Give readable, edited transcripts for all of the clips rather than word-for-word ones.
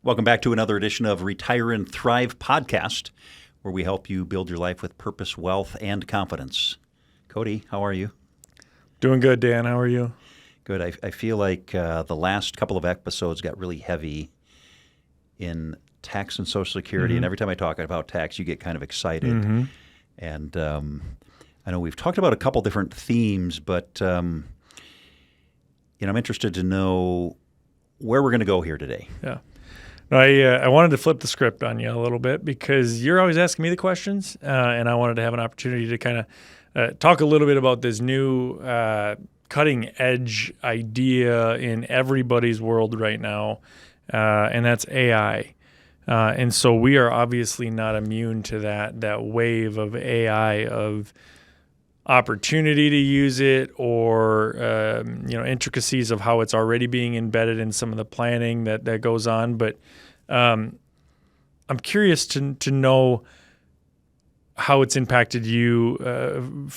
Welcome back to another edition of Retire and Thrive podcast, where we help you build your life with purpose, wealth, and confidence. Cody, how are you? Doing good, Dan. How are you? Good. I feel like the last couple of episodes got really heavy in tax and Social Security, and every time I talk about tax, you get kind of excited. And I know we've talked about a couple different themes, but I'm interested to know where we're going to go here today. Yeah. No, I wanted to flip the script on you a little bit because you're always asking me the questions, and I wanted to have an opportunity to kind of talk a little bit about this new cutting edge idea in everybody's world right now, and that's AI. And so we are obviously not immune to that wave of AI, of opportunity to use it, or intricacies of how it's already being embedded in some of the planning that goes on. But I'm curious to know how it's impacted you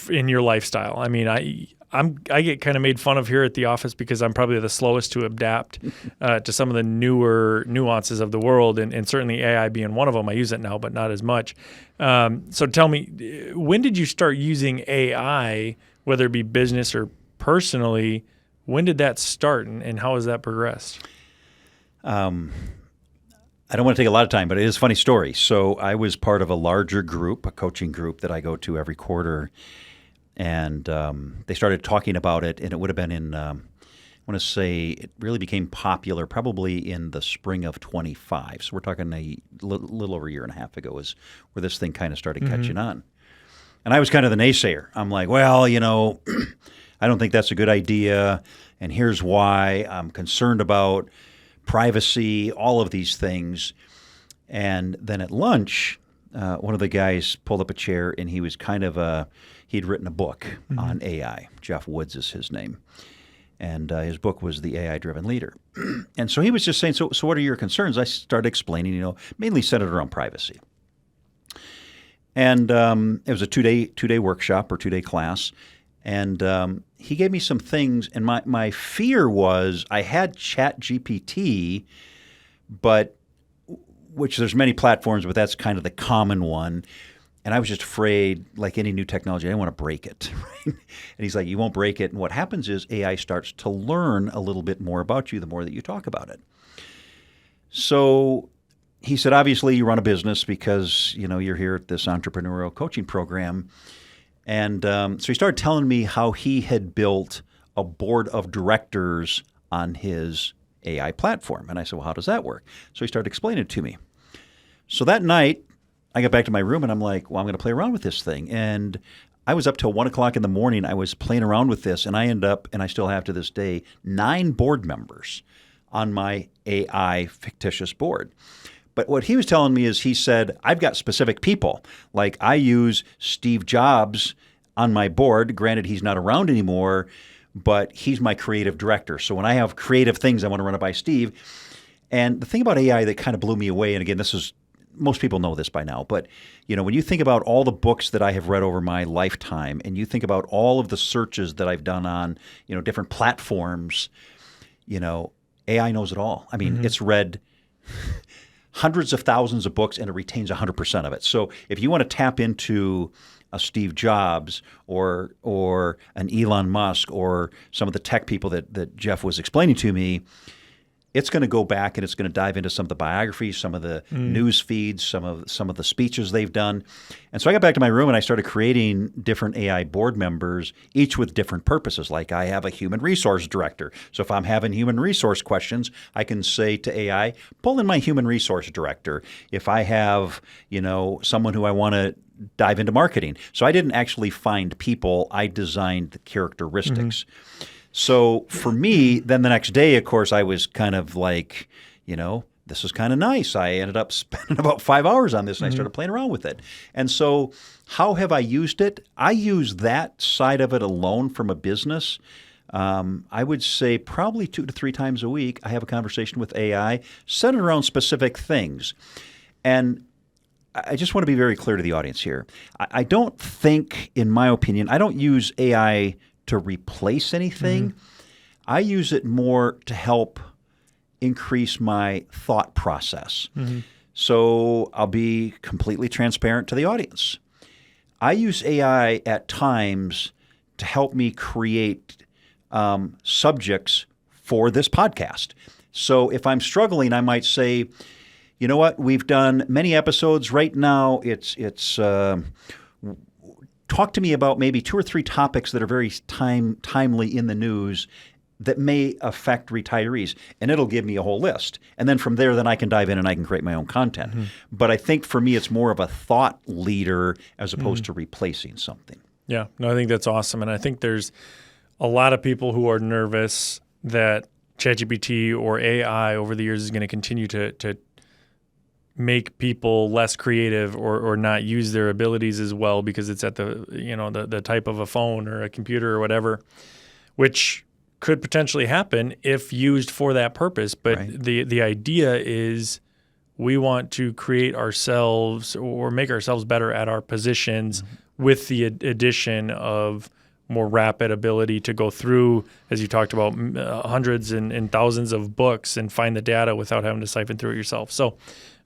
in your lifestyle. I mean, I get kind of made fun of here at the office because I'm probably the slowest to adapt to some of the newer nuances of the world, and certainly AI being one of them. I use it now, but not as much. So tell me, when did you start using AI, whether it be business or personally? When did that start, and how has that progressed? I don't want to take a lot of time, but it is a funny story. So I was part of a larger group, a coaching group that I go to every quarter. And they started talking about it, and it would have been in, I want to say it really became popular probably in the spring of 25. So we're talking a little over a year and a half ago is where this thing kind of started catching on. And I was kind of the naysayer. I'm like, well, I don't think that's a good idea, and here's why. I'm concerned about privacy, all of these things. And then at lunch, one of the guys pulled up a chair, and he was kind of he'd written a book on AI. Jeff Woods is his name. And his book was The AI-Driven Leader. And so he was just saying, so what are your concerns? I started explaining, mainly centered around privacy. And it was a two-day workshop or two-day class. And he gave me some things. And my fear was I had ChatGPT, which there's many platforms, but that's kind of the common one. And I was just afraid, like any new technology, I didn't want to break it. Right? And he's like, you won't break it. And what happens is AI starts to learn a little bit more about you the more that you talk about it. So he said, obviously, you run a business because, you're here at this entrepreneurial coaching program. And so he started telling me how he had built a board of directors on his AI platform. And I said, well, how does that work? So he started explaining it to me. So that night, I got back to my room and I'm like, well, I'm going to play around with this thing. And I was up till 1 o'clock in the morning. I was playing around with this, and I end up, and I still have to this day, 9 board members on my AI fictitious board. But what he was telling me is he said, I've got specific people. Like I use Steve Jobs on my board. Granted, he's not around anymore, but he's my creative director. So when I have creative things, I want to run it by Steve. And the thing about AI that kind of blew me away, and again, most people know this by now, but when you think about all the books that I have read over my lifetime, and you think about all of the searches that I've done on different platforms, AI knows it all. I mean, it's read hundreds of thousands of books, and it retains 100% of it. So if you want to tap into a Steve Jobs or an Elon Musk or some of the tech people that Jeff was explaining to me, it's going to go back and it's going to dive into some of the biographies, some of the news feeds, some of the speeches they've done. And so I got back to my room and I started creating different AI board members, each with different purposes. Like I have a human resource director. So if I'm having human resource questions, I can say to AI, pull in my human resource director. If I have, someone who I want to dive into marketing. So I didn't actually find people. I designed the characteristics. So for me, then the next day, of course, I was kind of like, this is kind of nice. I ended up spending about 5 hours on this, and I started playing around with it. And so how have I used it? I use that side of it alone from a business. I would say probably 2 to 3 times a week, I have a conversation with AI centered around specific things. And I just want to be very clear to the audience here. I don't think, in my opinion, I don't use AI to replace anything. I use it more to help increase my thought process. So I'll be completely transparent to the audience. I use AI at times to help me create subjects for this podcast. So if I'm struggling, I might say, you know what, we've done many episodes. Right now, it's talk to me about maybe 2 or 3 topics that are very timely in the news that may affect retirees, and it'll give me a whole list. And then from there, then I can dive in and I can create my own content. But I think for me, it's more of a thought leader as opposed to replacing something. Yeah, no, I think that's awesome. And I think there's a lot of people who are nervous that ChatGPT or AI over the years is going to continue to make people less creative or not use their abilities as well because it's at the type of a phone or a computer or whatever, which could potentially happen if used for that purpose. But the idea is we want to create ourselves or make ourselves better at our positions with the addition of more rapid ability to go through, as you talked about, hundreds and thousands of books and find the data without having to siphon through it yourself. So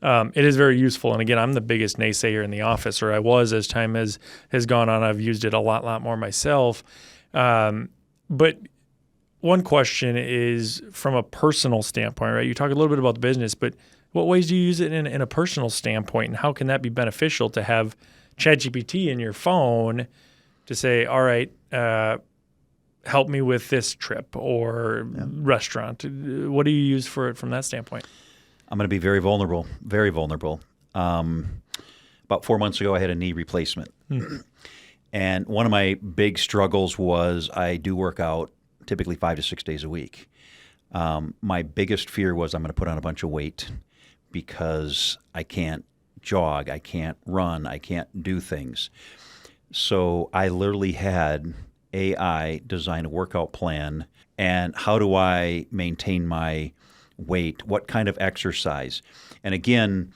it is very useful. And again, I'm the biggest naysayer in the office, or I was as time has gone on. I've used it a lot more myself. But one question is from a personal standpoint, right? You talk a little bit about the business, but what ways do you use it in a personal standpoint, and how can that be beneficial to have ChatGPT in your phone to say, all right, help me with this trip or restaurant? What do you use for it from that standpoint? I'm going to be very vulnerable, very vulnerable. About 4 months ago, I had a knee replacement. And one of my big struggles was I do work out typically 5 to 6 days a week. My biggest fear was I'm going to put on a bunch of weight because I can't jog, I can't run, I can't do things. So I literally had AI design a workout plan and how do I maintain my weight, what kind of exercise. And again,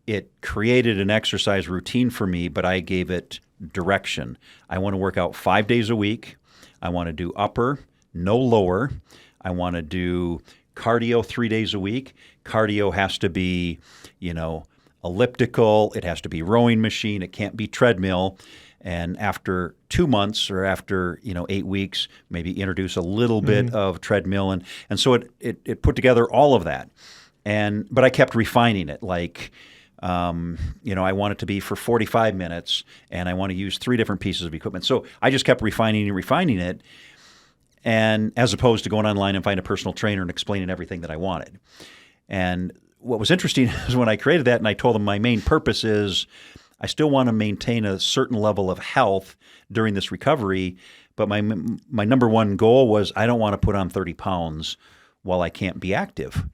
it created an exercise routine for me, but I gave it direction. I want to work out 5 days a week. I want to do upper, no lower. I want to do cardio 3 days a week. Cardio has to be, elliptical. It has to be rowing machine. It can't be treadmill. And after 2 months or after 8 weeks, maybe introduce a little bit of treadmill. And so it put together all of that. But I kept refining it. Like, I want it to be for 45 minutes, and I want to use 3 different pieces of equipment. So I just kept refining it. And as opposed to going online and find a personal trainer and explaining everything that I wanted. And what was interesting is when I created that and I told them my main purpose is I still want to maintain a certain level of health during this recovery, but my number one goal was I don't want to put on 30 pounds while I can't be active.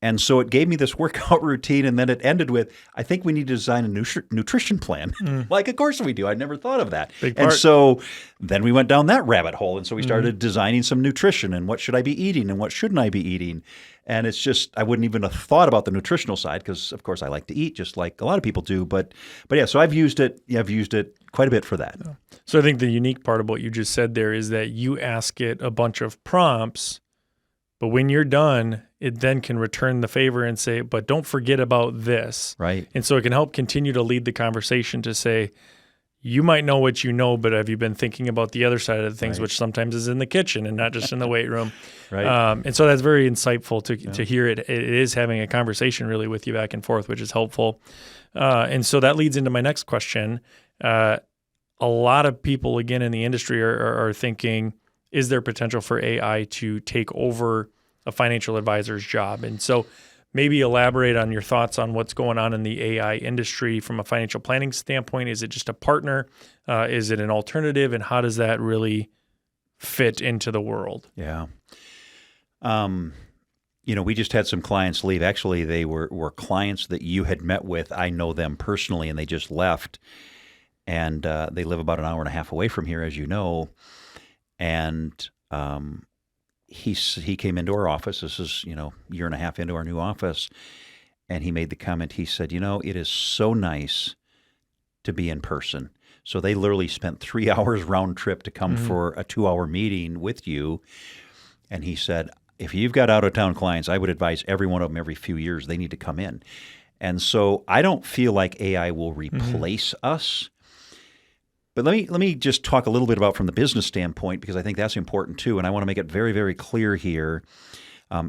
And so it gave me this workout routine, and then it ended with, I think we need to design a nutrition plan. Like, of course we do. I'd never thought of that. And so then we went down that rabbit hole, and so we started designing some nutrition and what should I be eating and what shouldn't I be eating. And it's just, I wouldn't even have thought about the nutritional side because, of course, I like to eat just like a lot of people do. But yeah, so I've used it quite a bit for that. So I think the unique part of what you just said there is that you ask it a bunch of prompts, but when you're done, it then can return the favor and say, but don't forget about this. Right. And so it can help continue to lead the conversation to say, you might know what you know, but have you been thinking about the other side of the things, which sometimes is in the kitchen and not just in the weight room? Right. And so that's very insightful to hear it. It is having a conversation really with you back and forth, which is helpful. And so that leads into my next question. A lot of people, again, in the industry are thinking, is there potential for AI to take over a financial advisor's job? And so maybe elaborate on your thoughts on what's going on in the AI industry from a financial planning standpoint. Is it just a partner? Is it an alternative? And how does that really fit into the world? Yeah. We just had some clients leave. Actually, they were clients that you had met with. I know them personally, and they just left. And they live about an hour and a half away from here, as you know. And he came into our office. This is, year and a half into our new office. And he made the comment, he said, it is so nice to be in person. So they literally spent 3 hours round trip to come for a 2-hour meeting with you. And he said, if you've got out-of-town clients, I would advise every one of them every few years they need to come in. And so I don't feel like AI will replace us. But let me just talk a little bit about from the business standpoint, because I think that's important too. And I want to make it very, very clear here.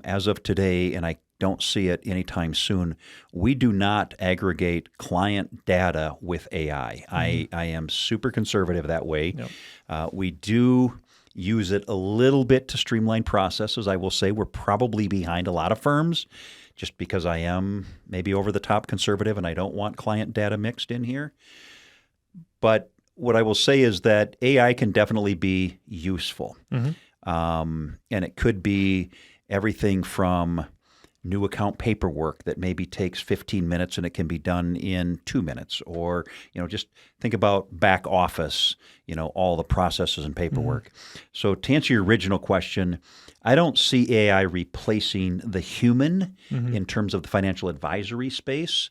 As of today, and I don't see it anytime soon, we do not aggregate client data with AI. I am super conservative that way. Yep. We do use it a little bit to streamline processes. I will say we're probably behind a lot of firms just because I am maybe over the top conservative and I don't want client data mixed in here. But what I will say is that AI can definitely be useful. And it could be everything from new account paperwork that maybe takes 15 minutes and it can be done in 2 minutes, or just think about back office, all the processes and paperwork. So to answer your original question, I don't see AI replacing the human in terms of the financial advisory space,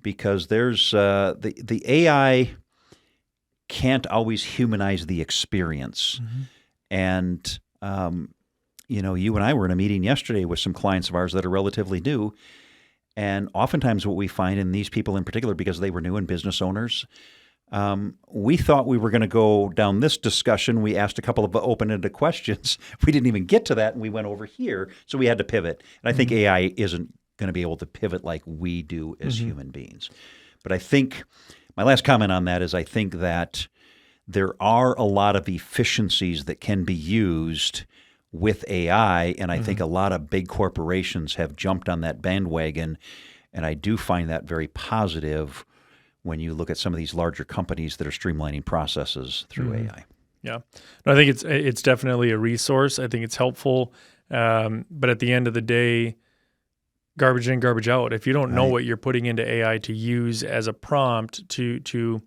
because there's the AI can't always humanize the experience. And you and I were in a meeting yesterday with some clients of ours that are relatively new. And oftentimes what we find in these people in particular, because they were new and business owners, we thought we were going to go down this discussion. We asked a couple of open-ended questions. We didn't even get to that, and we went over here. So we had to pivot. And I think AI isn't going to be able to pivot like we do as human beings. But I think my last comment on that is I think that there are a lot of efficiencies that can be used with AI, and I think a lot of big corporations have jumped on that bandwagon, and I do find that very positive when you look at some of these larger companies that are streamlining processes through AI. Yeah, no, I think it's definitely a resource. I think it's helpful, but at the end of the day, garbage in, garbage out. If you don't know what you're putting into AI to use as a prompt to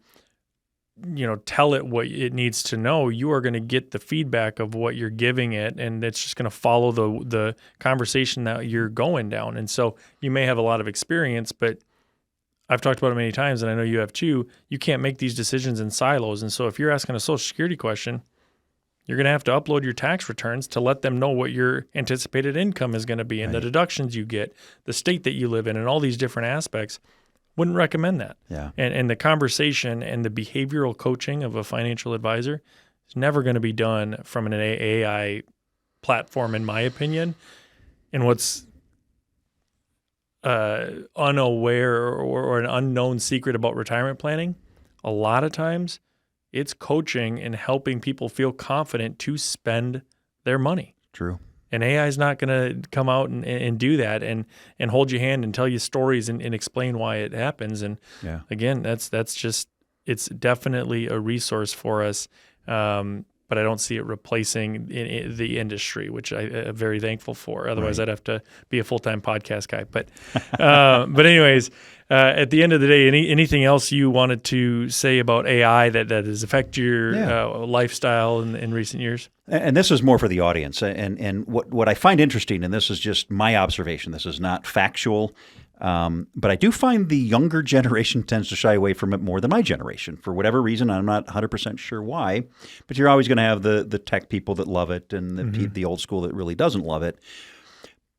tell it what it needs to know, you are going to get the feedback of what you're giving it, and it's just going to follow the conversation that you're going down. And so you may have a lot of experience, but I've talked about it many times, and I know you have too, you can't make these decisions in silos. And so if you're asking a Social Security question, you're going to have to upload your tax returns to let them know what your anticipated income is going to be and the deductions you get, the state that you live in, and all these different aspects. Wouldn't recommend that. Yeah. And the conversation and the behavioral coaching of a financial advisor is never going to be done from an AI platform, in my opinion. And what's unaware or an unknown secret about retirement planning, a lot of times it's coaching and helping people feel confident to spend their money. True. And AI is not going to come out and do that and hold your hand and tell you stories and explain why it happens. And again, that's just, it's definitely a resource for us. But I don't see it replacing the industry, which I'm very thankful for. Otherwise, I'd have to be a full-time podcast guy. But anyways, at the end of the day, anything else you wanted to say about AI that has affected your lifestyle in recent years? And this is more for the audience. And what I find interesting, and this is just my observation, this is not factual, but I do find the younger generation tends to shy away from it more than my generation. For whatever reason, I'm not 100% sure why, but you're always going to have the tech people that love it and the old school that really doesn't love it.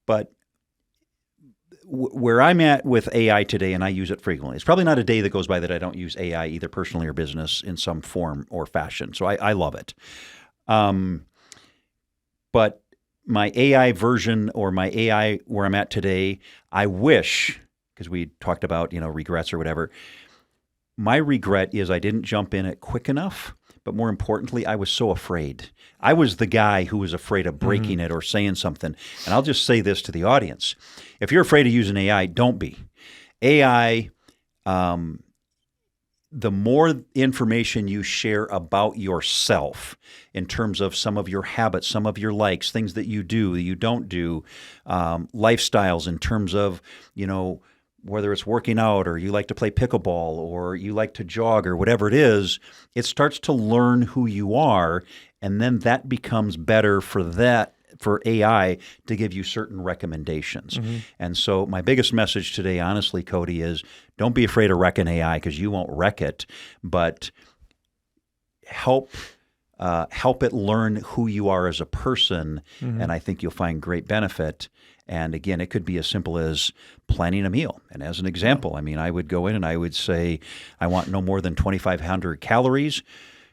But where I'm at with AI today, and I use it frequently, it's probably not a day that goes by that I don't use AI either personally or business in some form or fashion. So I love it. But my AI version or my AI where I'm at today, I wish, because we talked about, regrets or whatever, my regret is I didn't jump in it quick enough. But more importantly, I was so afraid. I was the guy who was afraid of breaking it or saying something. And I'll just say this to the audience. If you're afraid of using AI, don't be. AI, the more information you share about yourself in terms of some of your habits, some of your likes, things that you do, that you don't do, lifestyles in terms of, whether it's working out or you like to play pickleball or you like to jog or whatever it is, it starts to learn who you are, and then that becomes better for AI to give you certain recommendations. And so my biggest message today, honestly, Cody, is don't be afraid of wrecking AI, because you won't wreck it, but help help it learn who you are as a person, and I think you'll find great benefit. And again, it could be as simple as planning a meal. And as an example, I mean, I would go in and I would say, I want no more than 2,500 calories.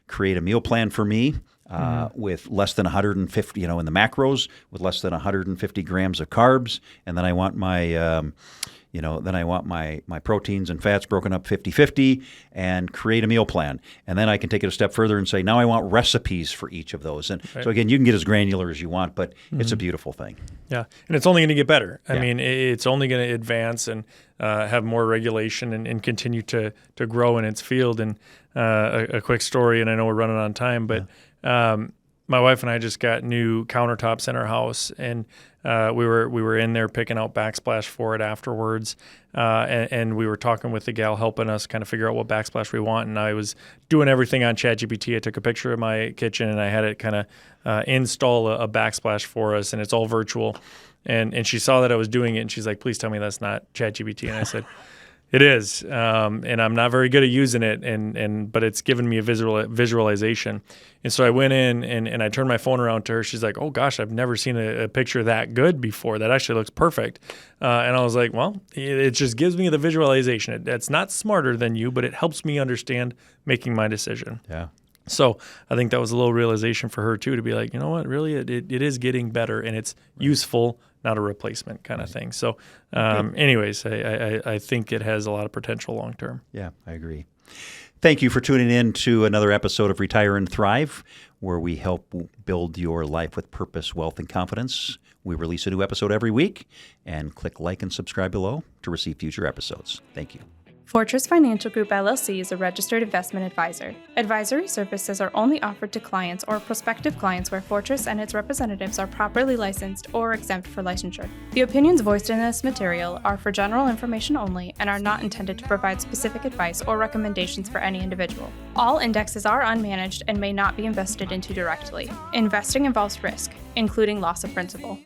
Create a meal plan for me with less than 150, in the macros, with less than 150 grams of carbs. And then I want my my proteins and fats broken up 50-50 and create a meal plan. And then I can take it a step further and say, now I want recipes for each of those. And so again, you can get as granular as you want, but it's a beautiful thing. Yeah, and it's only going to get better. I mean, it's only going to advance and have more regulation and continue to grow in its field. And a quick story, and I know we're running on time, but my wife and I just got new countertops in our house, and we were in there picking out backsplash for it afterwards, and we were talking with the gal helping us kind of figure out what backsplash we want. And I was doing everything on ChatGPT. I took a picture of my kitchen and I had it kind of install a backsplash for us, and it's all virtual. And she saw that I was doing it, and she's like, "Please tell me that's not ChatGPT." And I said, "It is, and I'm not very good at using it, but it's given me a visualization." And so I went in and I turned my phone around to her. She's like, "Oh gosh, I've never seen a picture that good before. That actually looks perfect." And I was like, "Well, it just gives me the visualization. It's not smarter than you, but it helps me understand making my decision." Yeah. So I think that was a little realization for her too, to be like, you know what, really, it is getting better, and it's useful, not a replacement kind of thing. So anyways, I think it has a lot of potential long term. Yeah, I agree. Thank you for tuning in to another episode of Retire and Thrive, where we help build your life with purpose, wealth, and confidence. We release a new episode every week, and click like and subscribe below to receive future episodes. Thank you. Fortress Financial Group LLC is a registered investment advisor. Advisory services are only offered to clients or prospective clients where Fortress and its representatives are properly licensed or exempt for licensure. The opinions voiced in this material are for general information only and are not intended to provide specific advice or recommendations for any individual. All indexes are unmanaged and may not be invested into directly. Investing involves risk, including loss of principal.